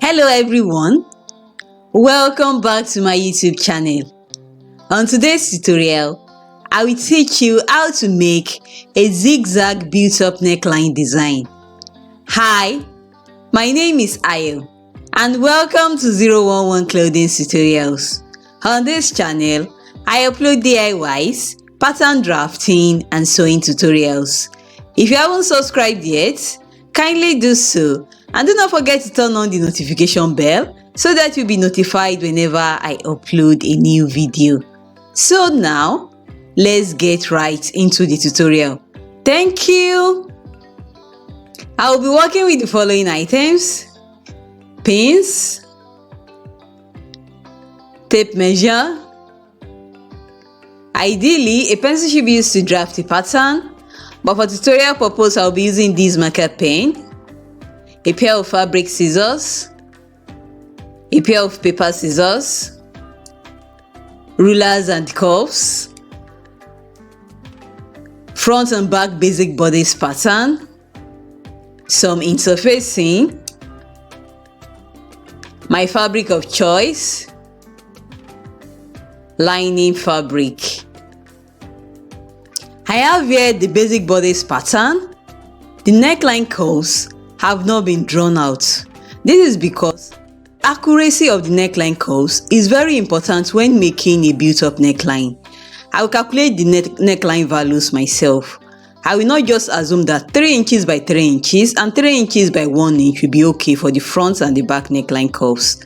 Hello everyone, welcome back to my YouTube channel. On today's tutorial, I will teach you how to make a zigzag built-up neckline design. Hi, my name is Ayo and welcome to 011 Clothings Tutorials. On this channel, I upload DIYs, pattern drafting and sewing tutorials. If you haven't subscribed yet, kindly do so. And do not forget to turn on the notification bell so that you'll be notified whenever I upload a new video. So now, let's get right into the tutorial. Thank you! I will be working with the following items: pins, tape measure. Ideally, a pencil should be used to draft a pattern, but for tutorial purpose, I'll be using this marker pen, a pair of fabric scissors, a pair of paper scissors, rulers and cuffs, front and back basic bodice pattern, some interfacing, my fabric of choice, lining fabric. I have here the basic bodice pattern. The neckline curves have not been drawn out. This is because accuracy of the neckline curves is very important when making a built-up neckline. I will calculate the neckline values myself. I will not just assume that 3 inches by 3 inches and 3 inches by 1 inch will be okay for the front and the back neckline curves.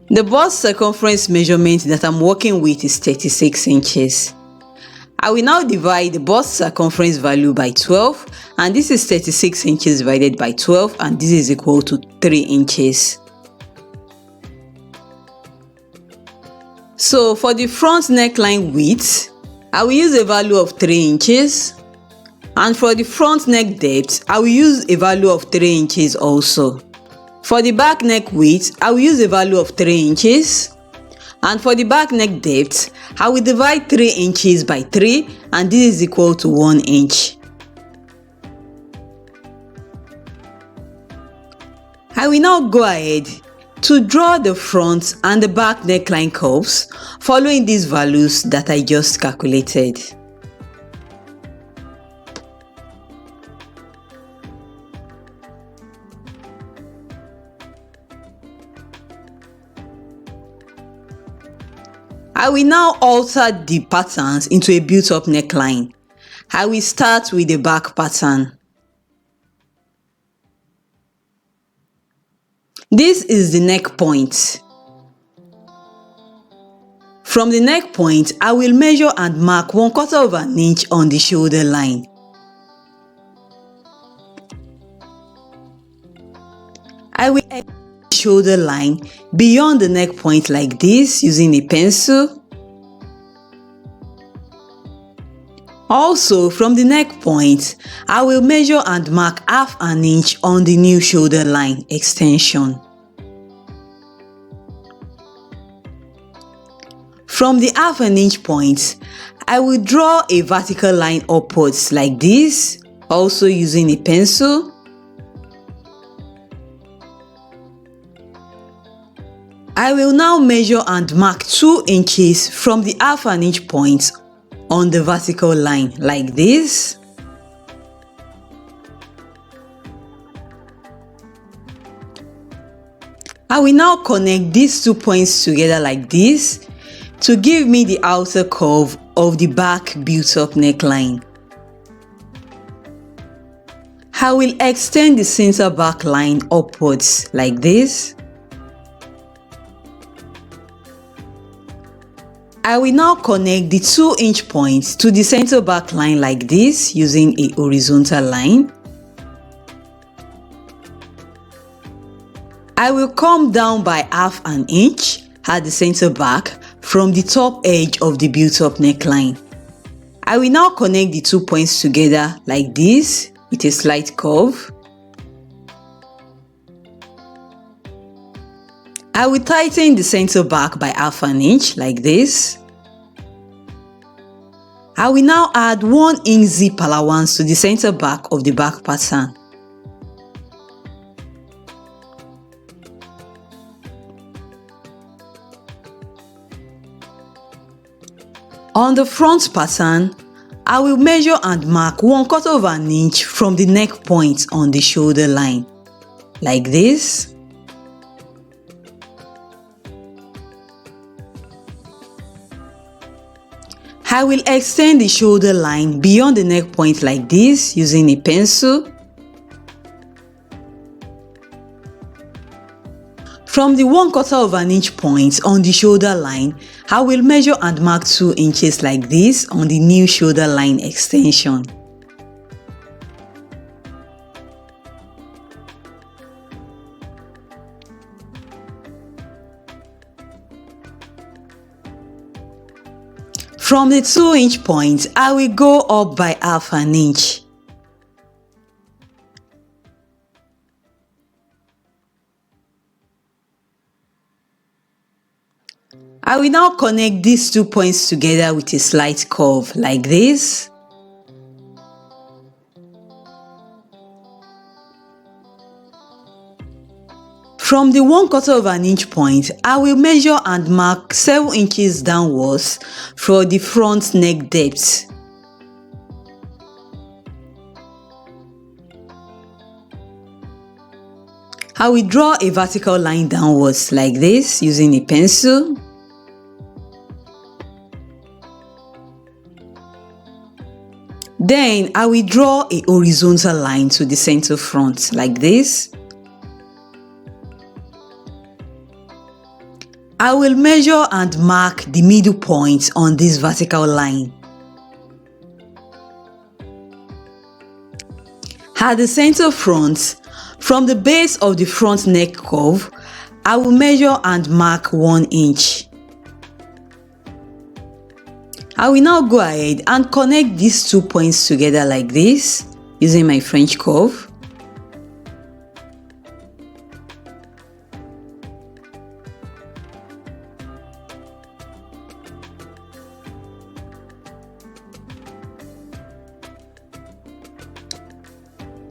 The bust circumference measurement that I'm working with is 36 inches. I will now divide the bust circumference value by 12, and this is 36 inches divided by 12, and this is equal to 3 inches. So for the front neckline width, I will use a value of 3 inches, and for the front neck depth, I will use a value of 3 inches also. For the back neck width, I will use a value of 3 inches. And for the back neck depth, I will divide 3 inches by 3, and this is equal to 1 inch. I will now go ahead to draw the front and the back neckline curves following these values that I just calculated. I will now alter the patterns into a built-up neckline. I will start with the back pattern. This is the neck point. From the neck point, I will measure and mark 1/4 of an inch on the shoulder line. I will shoulder line beyond the neck point like this using a pencil. Also from the neck point, I will measure and mark 1/2 an inch on the new shoulder line extension. From the 1/2 an inch point, I will draw a vertical line upwards like this, also using a pencil. I will now measure and mark 2 inches from the 1/2 an inch point on the vertical line like this. I will now connect these 2 points together like this to give me the outer curve of the back built-up neckline. I will extend the center back line upwards like this. I will now connect the 2 inch points to the center back line like this using a horizontal line. I will come down by 1/2 an inch at the center back from the top edge of the built-up neckline. I will now connect the 2 points together like this with a slight curve. I will tighten the center back by 1/2 an inch like this. I will now add 1 inch zip allowance to the center back of the back pattern. On the front pattern, I will measure and mark 1/4 inch from the neck point on the shoulder line, like this. I will extend the shoulder line beyond the neck point like this using a pencil. From the 1/4 inch point on the shoulder line, I will measure and mark 2 inches like this on the new shoulder line extension. From the 2-inch point, I will go up by 1/2 inch. I will now connect these 2 points together with a slight curve like this. From the 1/4 inch point, I will measure and mark 7 inches downwards for the front neck depth. I will draw a vertical line downwards like this using a pencil. Then I will draw a horizontal line to the center front like this. I will measure and mark the middle point on this vertical line. At the center front, from the base of the front neck curve, I will measure and mark 1 inch. I will now go ahead and connect these 2 points together like this using my French curve.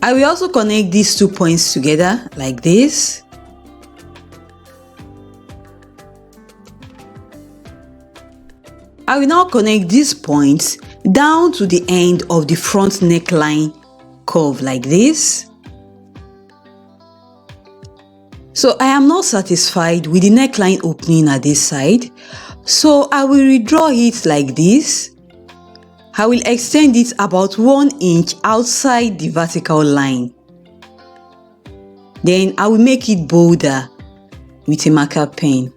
I will also connect these 2 points together like this. I will now connect these points down to the end of the front neckline curve like this. So I am not satisfied with the neckline opening at this side, so I will redraw it like this. I will extend it about 1 inch outside the vertical line. Then I will make it bolder with a marker pen.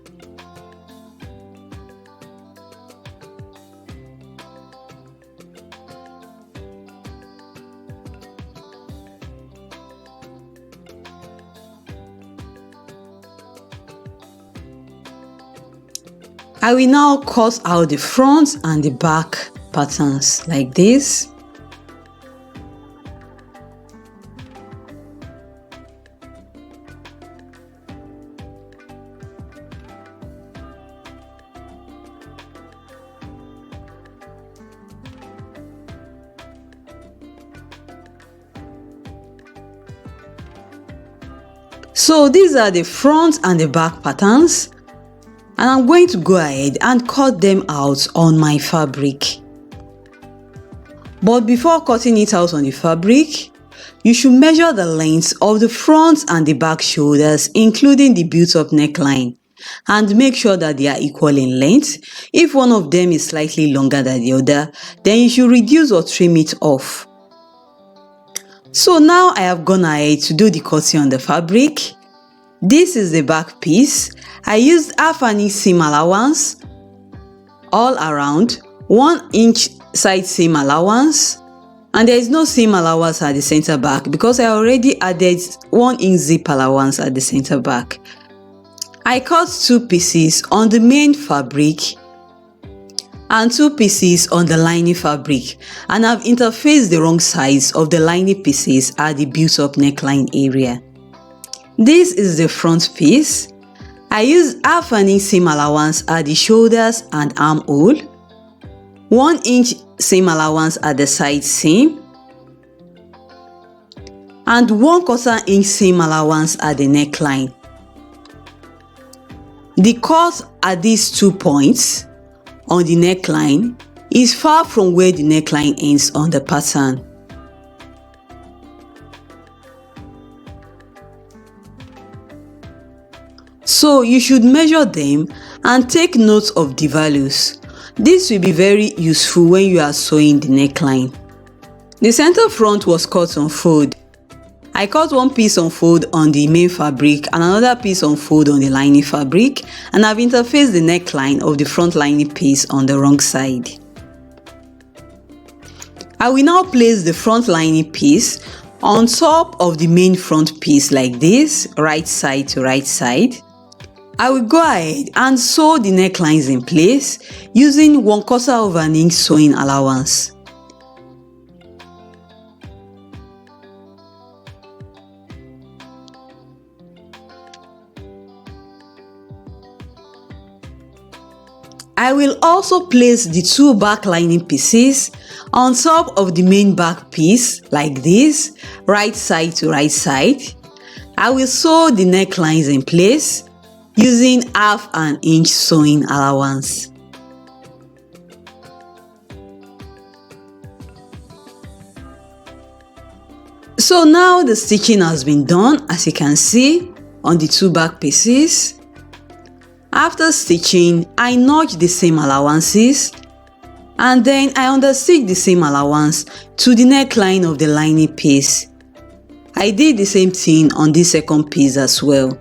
I will now cut out the front and the back patterns like this. So these are the front and the back patterns, and I'm going to go ahead and cut them out on my fabric. But before cutting it out on the fabric, you should measure the length of the front and the back shoulders, including the built-up neckline, and make sure that they are equal in length. If one of them is slightly longer than the other, then you should reduce or trim it off. So now I have gone ahead to do the cutting on the fabric. This is the back piece. I used 1/2 inch seam allowance all around, 1 inch side seam allowance, and there is no seam allowance at the center back because I already added 1 inch zip allowance at the center back. I cut 2 pieces on the main fabric and 2 pieces on the lining fabric, and I've interfaced the wrong sides of the lining pieces at the built-up neckline area. This is the front piece. I used 1/2 inch seam allowance at the shoulders and armhole, 1 inch seam allowance at the side seam, and 1/4 inch seam allowance at the neckline. The cut at these 2 points on the neckline is far from where the neckline ends on the pattern. So you should measure them and take note of the values. This will be very useful when you are sewing the neckline. The center front was cut on fold. I cut one piece on fold on the main fabric and another piece on fold on the lining fabric, and I've interfaced the neckline of the front lining piece on the wrong side. I will now place the front lining piece on top of the main front piece like this, right side to right side. I will go ahead and sew the necklines in place using 1/4 of an inch sewing allowance. I will also place the two back lining pieces on top of the main back piece like this, right side to right side. I will sew the necklines in place using 1/2 inch sewing allowance. So now the stitching has been done, as you can see on the two back pieces. After stitching, I notch the seam allowances and then I understitch the seam allowance to the neckline of the lining piece. I did the same thing on this second piece as well.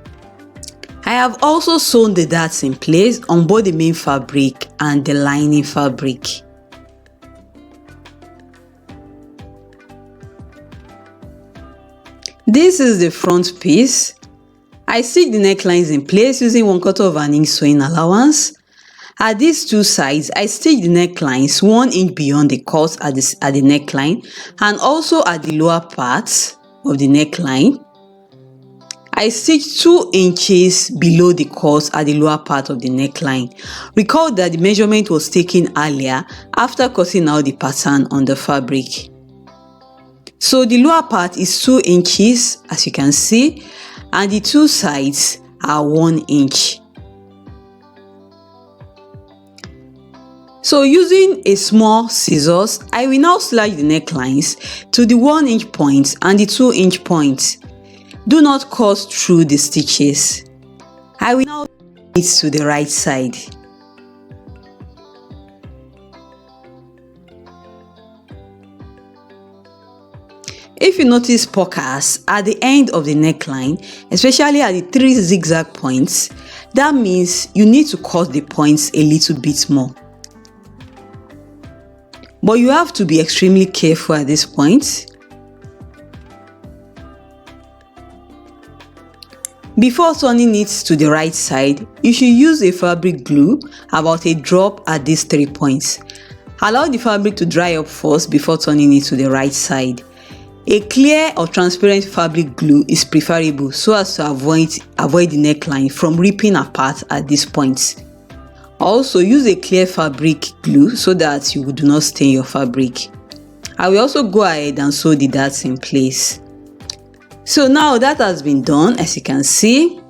I have also sewn the darts in place on both the main fabric and the lining fabric. This is the front piece. I stitch the necklines in place using 1/4 of an inch sewing allowance. At these two sides, I stitch the necklines 1 inch beyond the cut at the neckline and also at the lower part of the neckline. I stitch 2 inches below the cut at the lower part of the neckline. Recall that the measurement was taken earlier after cutting out the pattern on the fabric. So the lower part is 2 inches, as you can see, and the two sides are 1 inch. So using a small scissors, I will now slash the necklines to the 1 inch point and the 2 inch point. Do not cut through the stitches. I will now turn it to the right side. If you notice puckers at the end of the neckline, especially at the 3 zigzag points, that means you need to cut the points a little bit more. But you have to be extremely careful at this point. Before turning it to the right side, you should use a fabric glue about a drop at these 3 points. Allow the fabric to dry up first before turning it to the right side. A clear or transparent fabric glue is preferable so as to avoid the neckline from ripping apart at these points. Also use a clear fabric glue so that you do not stain your fabric. I will also go ahead and sew the darts in place. So now that has been done, as you can see,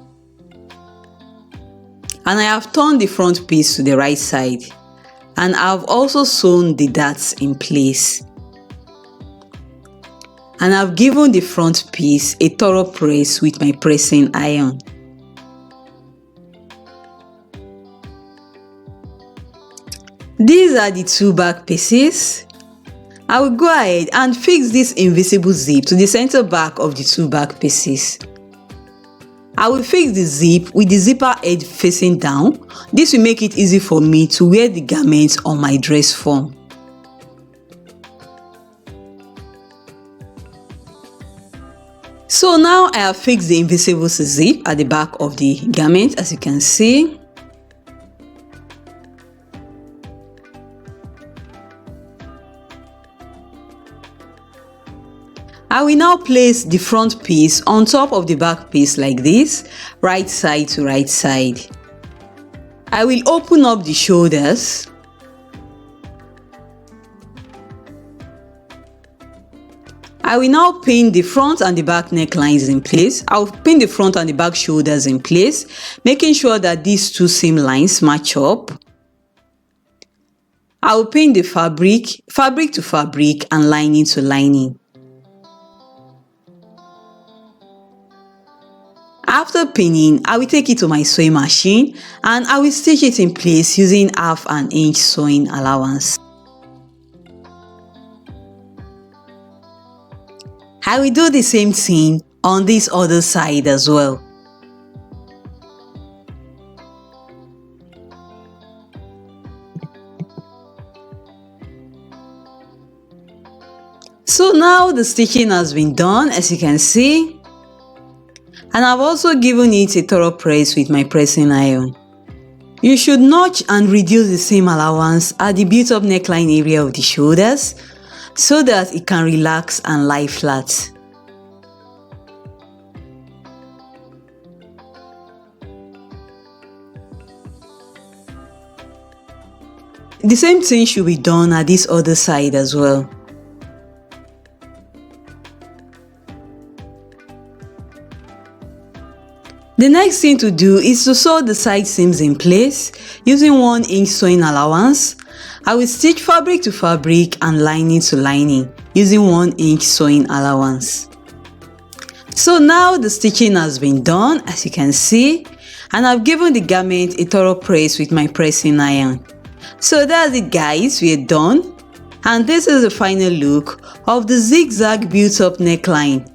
and I have turned the front piece to the right side, and I have also sewn the darts in place, and I've given the front piece a thorough press with my pressing iron. These are the two back pieces. I will go ahead and fix this invisible zip to the center back of the two back pieces. I will fix the zip with the zipper edge facing down. This will make it easy for me to wear the garments on my dress form. So now I have fixed the invisible zip at the back of the garment, as you can see. I will now place the front piece on top of the back piece like this, right side to right side. I will open up the shoulders. I will now pin the front and the back necklines in place. I will pin the front and the back shoulders in place, making sure that these two seam lines match up. I will pin the fabric to fabric and lining to lining. After pinning, I will take it to my sewing machine and I will stitch it in place using 1/2 inch sewing allowance. I will do the same thing on this other side as well. So now the stitching has been done, as you can see, and I've also given it a thorough press with my pressing iron. You should notch and reduce the seam allowance at the built-up neckline area of the shoulders so that it can relax and lie flat. The same thing should be done at this other side as well. The next thing to do is to sew the side seams in place using 1 inch sewing allowance. I will stitch fabric to fabric and lining to lining using 1 inch sewing allowance. So now the stitching has been done, as you can see, and I've given the garment a thorough press with my pressing iron. So that's it guys, we're done, and this is the final look of the zigzag built-up neckline.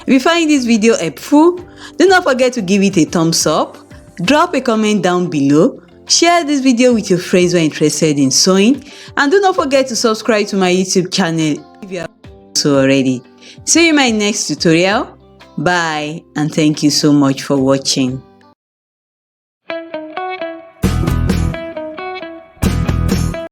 If you find this video helpful, do not forget to give it a thumbs up, drop a comment down below, share this video with your friends who are interested in sewing, and do not forget to subscribe to my YouTube channel if you haven't so already. See you in my next tutorial. Bye, and thank you so much for watching.